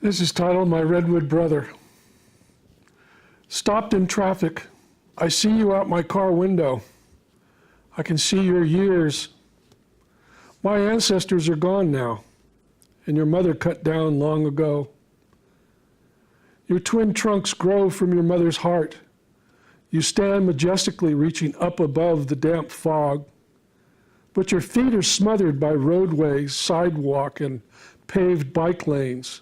This is titled My Redwood Brother. Stopped in traffic. I see you out my car window. I can see your years. My ancestors are gone now, and your mother cut down long ago. Your twin trunks grow from your mother's heart. You stand majestically reaching up above the damp fog, but your feet are smothered by roadways, sidewalk, and paved bike lanes.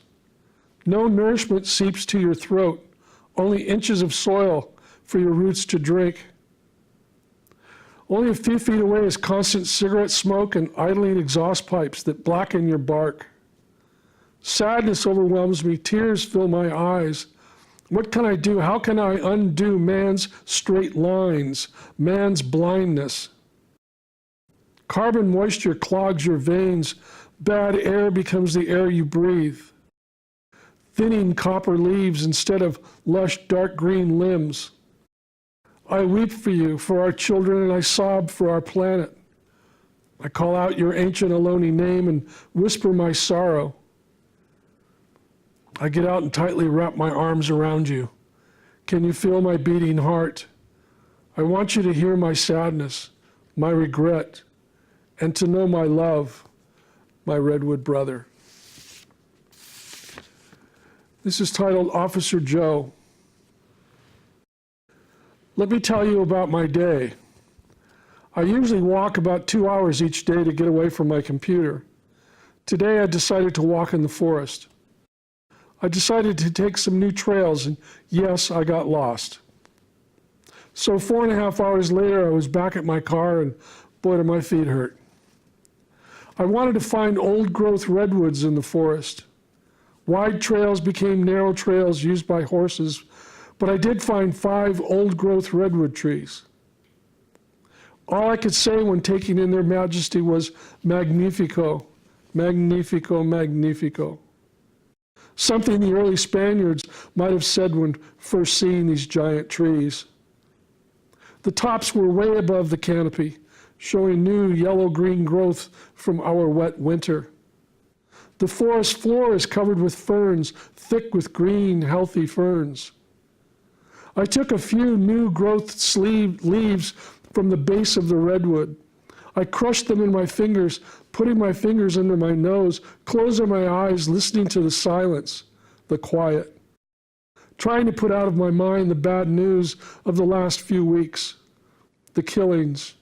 No nourishment seeps to your throat, only inches of soil for your roots to drink. Only a few feet away is constant cigarette smoke and idling exhaust pipes that blacken your bark. Sadness overwhelms me, tears fill my eyes. What can I do? How can I undo man's straight lines, man's blindness? Carbon moisture clogs your veins. Bad air becomes the air you breathe. Thinning copper leaves instead of lush dark green limbs. I weep for you, for our children, and I sob for our planet. I call out your ancient Ohlone name and whisper my sorrow. I get out and tightly wrap my arms around you. Can you feel my beating heart? I want you to hear my sadness, my regret, and to know my love, my Redwood brother. This is titled Officer Joe. Let me tell you about my day. I usually walk about 2 hours each day to get away from my computer. Today I decided to walk in the forest. I decided to take some new trails, and yes, I got lost. So 4.5 hours later, I was back at my car, and boy, do my feet hurt. I wanted to find old-growth redwoods in the forest. Wide trails became narrow trails used by horses, but I did find 5 old-growth redwood trees. All I could say when taking in their majesty was Magnifico, Magnifico, Magnifico. Something the early Spaniards might have said when first seeing these giant trees. The tops were way above the canopy, showing new yellow-green growth from our wet winter. The forest floor is covered with ferns, thick with green, healthy ferns. I took a few new growth leaves from the base of the redwood. I crushed them in my fingers, putting my fingers under my nose, closing my eyes, listening to the silence, the quiet, trying to put out of my mind the bad news of the last few weeks, the killings.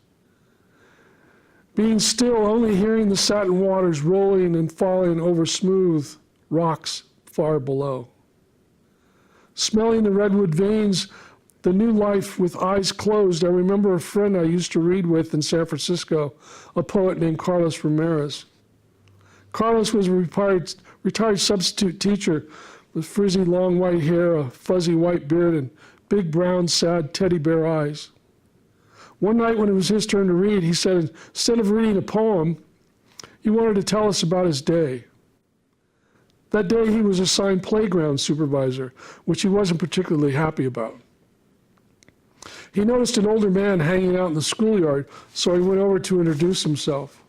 Being still, only hearing the satin waters rolling and falling over smooth rocks far below. Smelling the redwood veins, the new life with eyes closed. I remember a friend I used to read with in San Francisco, a poet named Carlos Ramirez. Carlos was a retired substitute teacher with frizzy long white hair, a fuzzy white beard, and big brown sad teddy bear eyes. One night when it was his turn to read, he said instead of reading a poem, he wanted to tell us about his day. That day he was assigned playground supervisor, which he wasn't particularly happy about. He noticed an older man hanging out in the schoolyard, so he went over to introduce himself.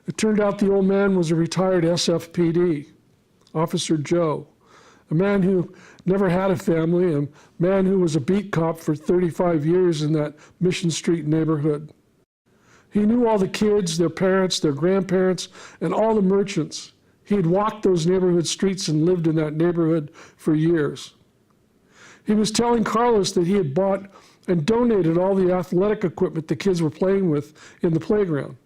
It turned out the old man was a retired SFPD, Officer Joe, a man who never had a family, a man who was a beat cop for 35 years in that Mission Street neighborhood. He knew all the kids, their parents, their grandparents, and all the merchants. He had walked those neighborhood streets and lived in that neighborhood for years. He was telling Carlos that he had bought and donated all the athletic equipment the kids were playing with in the playground.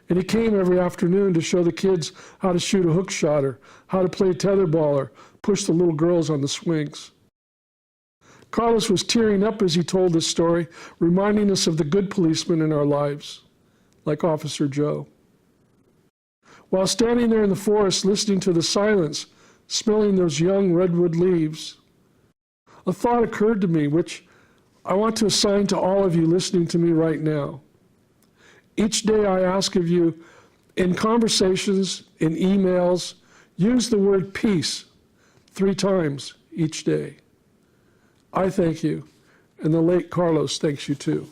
And he came every afternoon to show the kids how to shoot a hook shot or how to play tetherball or push the little girls on the swings. Carlos was tearing up as he told this story, reminding us of the good policemen in our lives, like Officer Joe. While standing there in the forest, listening to the silence, smelling those young redwood leaves, a thought occurred to me, which I want to assign to all of you listening to me right now. Each day I ask of you, in conversations, in emails, use the word peace 3 times each day. I thank you, and the late Carlos thanks you too.